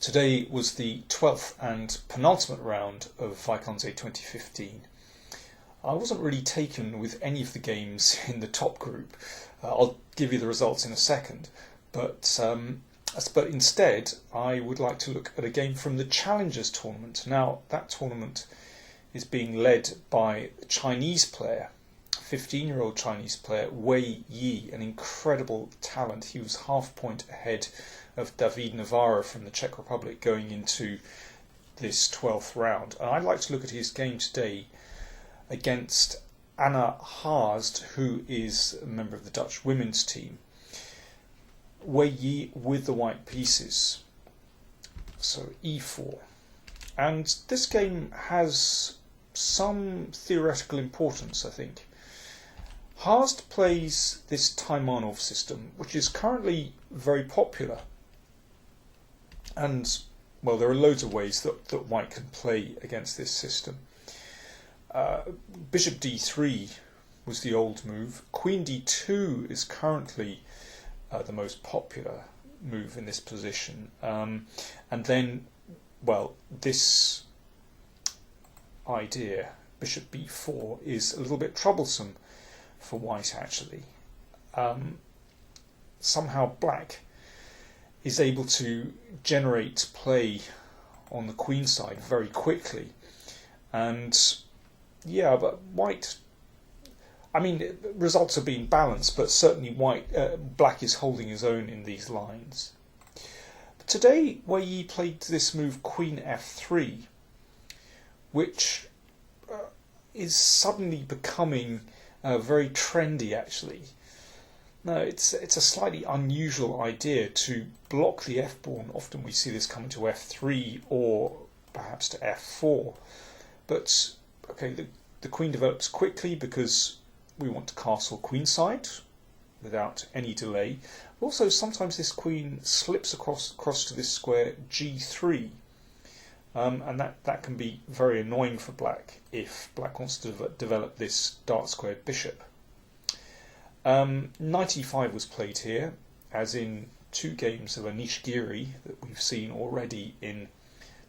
Today was the 12th and penultimate round of Wijk aan Zee 2015. I wasn't really taken with any of the games in the top group. I'll give you the results in a second, but instead I would like to look at a game from the Challengers tournament. Now, that tournament is being led by a Chinese player, 15-year-old Chinese player, Wei Yi, an incredible talent. He was half point ahead of David Navarro from the Czech Republic going into this 12th round. And I'd like to look at his game today against Haast, who is a member of the Dutch women's team. Wei Yi with the white pieces, so e4. And this game has some theoretical importance, I think. Haast plays this Taimanov system, which is currently very popular. And, well, there are loads of ways that white can play against this system. Bishop d3 was the old move. Queen d2 is currently the most popular move in this position. And then, well, this idea, bishop b4, is a little bit troublesome for white, actually. Somehow black is able to generate play on the queen side very quickly. And yeah, but white, I mean, results are being balanced, but certainly black is holding his own in these lines. But today, Wei Yi played this move queen f3, which is suddenly becoming very trendy, actually. No, it's a slightly unusual idea to block the f-pawn. Often we see this coming to f3 or perhaps to f4. But, okay, the queen develops quickly because we want to castle queenside without any delay. Also, sometimes this queen slips across to this square g3. And that can be very annoying for black if black wants to develop this dark-squared bishop. Knight e5 was played here, as in two games of Anish Giri that we've seen already in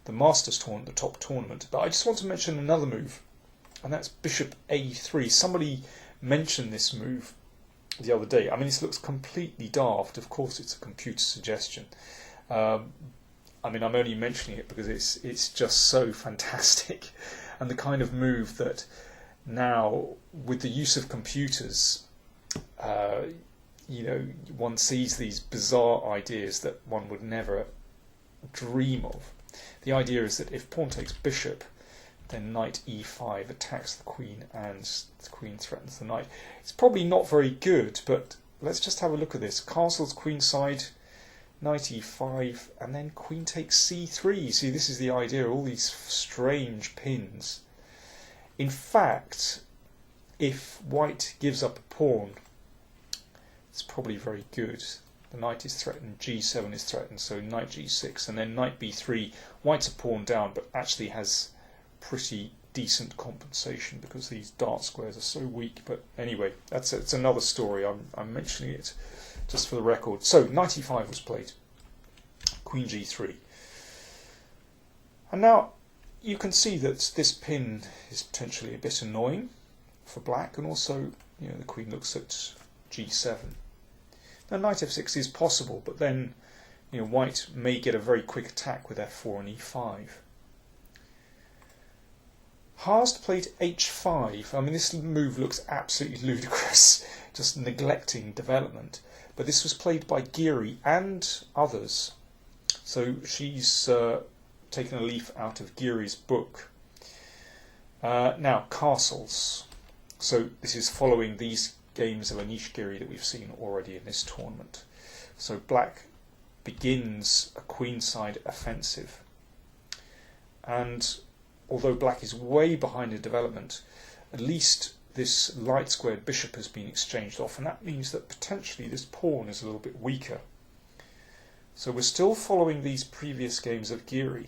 the Masters tournament, the top tournament. But I just want to mention another move, and that's bishop a3. Somebody mentioned this move the other day. I mean, this looks completely daft. Of course, it's a computer suggestion. I mean, I'm only mentioning it because it's just so fantastic, and the kind of move that now, with the use of computers, one sees these bizarre ideas that one would never dream of. The idea is that if pawn takes bishop, then knight e5 attacks the queen and the queen threatens the knight. It's probably not very good, but let's just have a look at this. Castles queenside, knight e5, and then queen takes c3. See, this is the idea, all these strange pins. In fact, if white gives up a pawn, it's probably very good. The knight is threatened, g7 is threatened, so knight g6, and then knight b3. White's a pawn down, but actually has pretty decent compensation because these dart squares are so weak. But anyway, it's another story. I'm mentioning it just for the record. So knight e5 was played, queen g3, and now you can see that this pin is potentially a bit annoying for black, and also the queen looks at g7. Now knight f6 is possible, but then white may get a very quick attack with f4 and e5. Haast played h5. I mean, this move looks absolutely ludicrous, just neglecting development. But this was played by Giri and others. So she's taken a leaf out of Giri's book. Now, castles. So this is following these games of Anish Giri that we've seen already in this tournament. So black begins a queenside offensive. And although black is way behind in development, at least this light squared bishop has been exchanged off, and that means that potentially this pawn is a little bit weaker. So we're still following these previous games of Giri.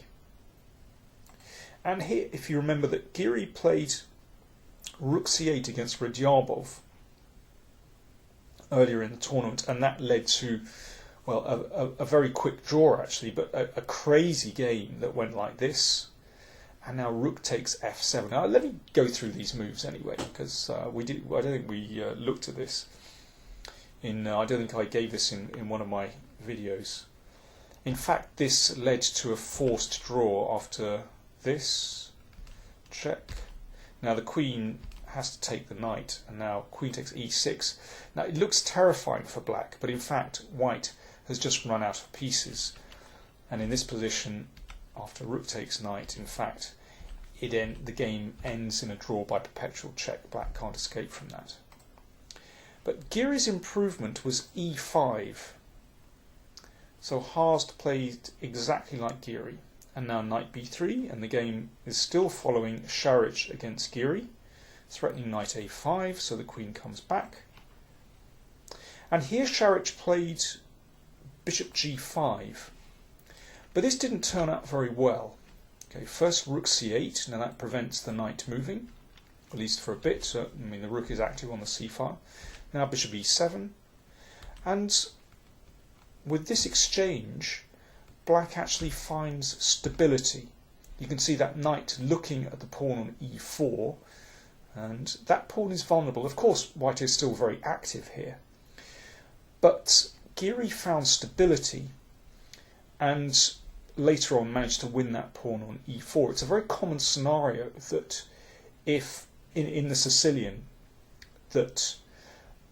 And here, if you remember that Giri played rook c8 against Radyabov earlier in the tournament, and that led to well, a very quick draw actually, but a crazy game that went like this. And now rook takes f7. Now let me go through these moves anyway, because I don't think we looked at this I don't think I gave this in one of my videos. In fact, this led to a forced draw after this check. Now the queen has to take the knight, and now queen takes e6. Now it looks terrifying for black, but in fact white has just run out of pieces, and in this position, after rook takes knight, in fact, the game ends in a draw by perpetual check. Black can't escape from that. But Geary's improvement was e5. So Haast played exactly like Geary, and now knight b3, and the game is still following Sharich against Geary, threatening knight a5, so the queen comes back. And here Sharich played bishop g5, but this didn't turn out very well. Okay, first rook c8, now that prevents the knight moving, at least for a bit. So, I mean, the rook is active on the c-file. Now bishop e7, and with this exchange, black actually finds stability. You can see that knight looking at the pawn on e4, and that pawn is vulnerable. Of course, white is still very active here, but Geary found stability and later on managed to win that pawn on e4. It's a very common scenario that if in the Sicilian, that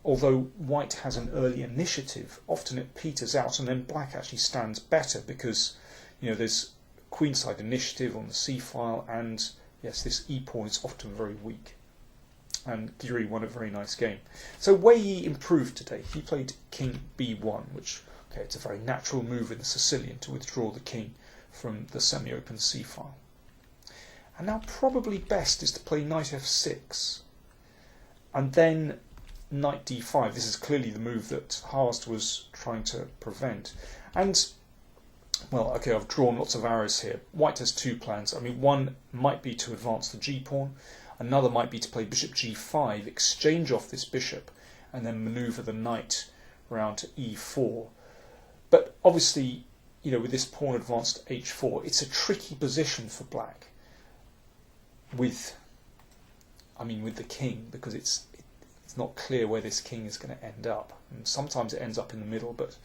although white has an early initiative, often it peters out and then black actually stands better because, you know, there's queenside initiative on the c-file, and yes, this e-pawn is often very weak. And Geary won a very nice game. So Wei Yi improved today. He played king b1, which, okay, it's a very natural move in the Sicilian to withdraw the king from the semi-open c-file. And now probably best is to play knight f6, and then knight d5. This is clearly the move that Haast was trying to prevent. And, well, okay, I've drawn lots of arrows here. White has two plans. I mean, one might be to advance the g-pawn. Another might be to play bishop g5, exchange off this bishop, and then manoeuvre the knight round to e4. But obviously, you know, with this pawn advanced to h4, it's a tricky position for black with the king, because it's not clear where this king is going to end up. And sometimes it ends up in the middle, but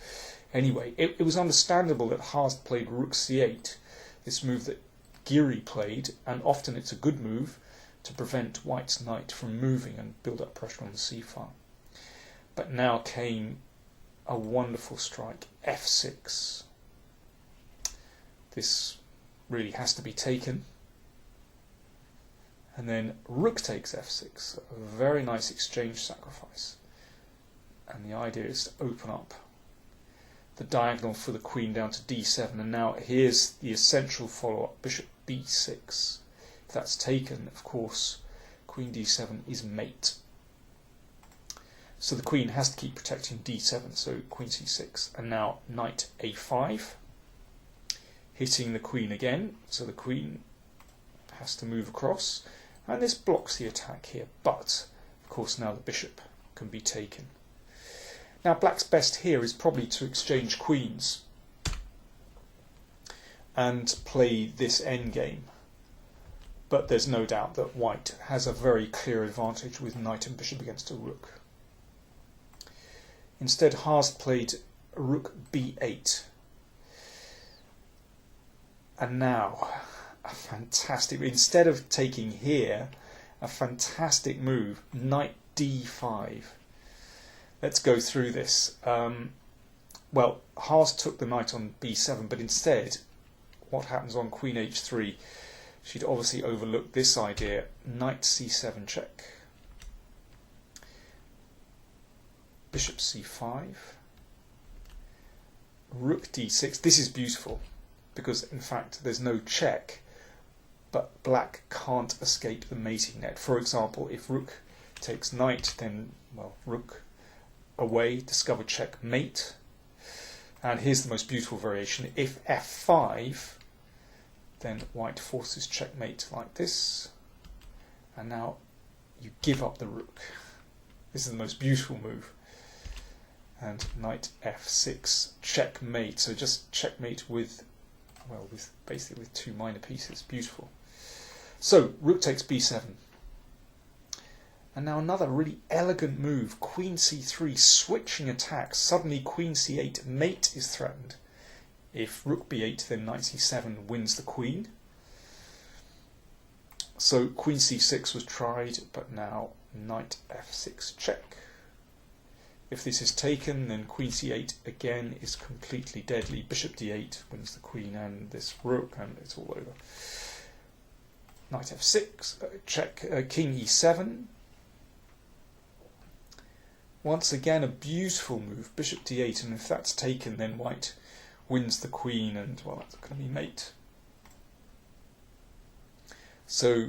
anyway, it was understandable that Haast played rook c8, this move that Geary played, and often it's a good move to prevent white's knight from moving and build up pressure on the c-file. But now came a wonderful strike, f6. This really has to be taken. And then rook takes f6, a very nice exchange sacrifice. And the idea is to open up the diagonal for the queen down to d7. And now here's the essential follow-up, bishop b6. If that's taken, of course, queen d7 is mate. So the queen has to keep protecting d7, so queen c6. And now knight a5, hitting the queen again, so the queen has to move across. And this blocks the attack here, but of course now the bishop can be taken. Now black's best here is probably to exchange queens and play this endgame, but there's no doubt that white has a very clear advantage with knight and bishop against a rook. Instead, Haast played rook b8, and now a fantastic, instead of taking here, a fantastic move, knight d5. Let's go through this. Well, Haast took the knight on b7, but instead, what happens on queen h3? She'd obviously overlooked this idea, knight c7 check. Bishop c5. Rook d6. This is beautiful, because in fact there's no check, but black can't escape the mating net. For example, if rook takes knight, then, well, rook away, discover check, mate. And here's the most beautiful variation. If f5, then white forces checkmate like this. And now you give up the rook. This is the most beautiful move. and knight f6, checkmate. So just checkmate with, well, basically with 2 minor pieces. Beautiful. So rook takes b7. And now another really elegant move, queen c3, switching attacks. Suddenly queen c8, mate is threatened. If rook b8, then knight c7 wins the queen. So queen c6 was tried, but now knight f6 check. If this is taken, then queen c8 again is completely deadly. Bishop d8 wins the queen and this rook, and it's all over. Knight f6, check, king e7. Once again, a beautiful move, bishop d8, and if that's taken, then white wins the queen, and, well, that's going to be mate. So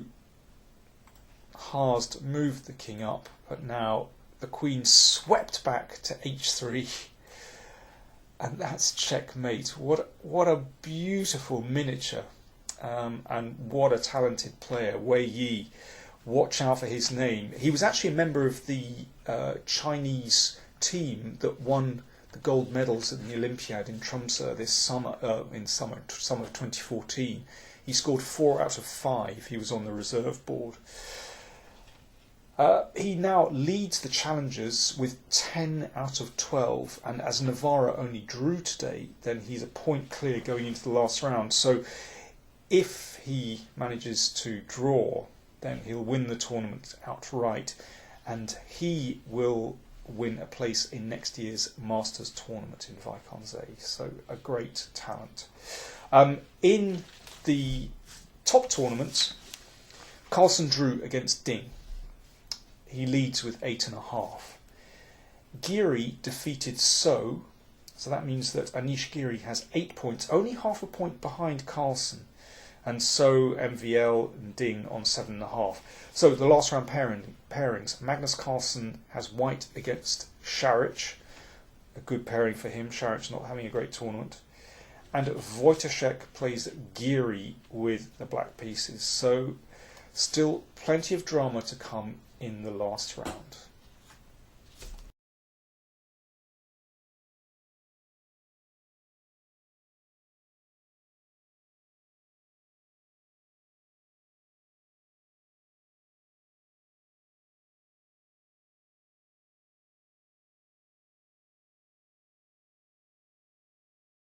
Haast moved the king up, but now the queen swept back to h3, and that's checkmate. What a beautiful miniature, and what a talented player, Wei Yi. Watch out for his name. He was actually a member of the Chinese team that won the gold medals at the Olympiad in Tromsø this summer, summer of 2014. He scored 4 out of 5. He was on the reserve board. He now leads the challengers with 10 out of 12, and as Navarra only drew today, then he's a point clear going into the last round. So if he manages to draw, then he'll win the tournament outright, and he will win a place in next year's Masters tournament in Wijk aan Zee. So a great talent. In the top tournament, Carlsen drew against Ding. He leads with 8.5. Giri defeated So that means that Anish Giri has 8 points, only half a point behind Carlsen, and So, MVL and Ding on 7.5. So the last round pairings, Magnus Carlsen has white against Šarić, a good pairing for him, Šarić not having a great tournament, and Wojciech plays Giri with the black pieces. So still plenty of drama to come in the last round.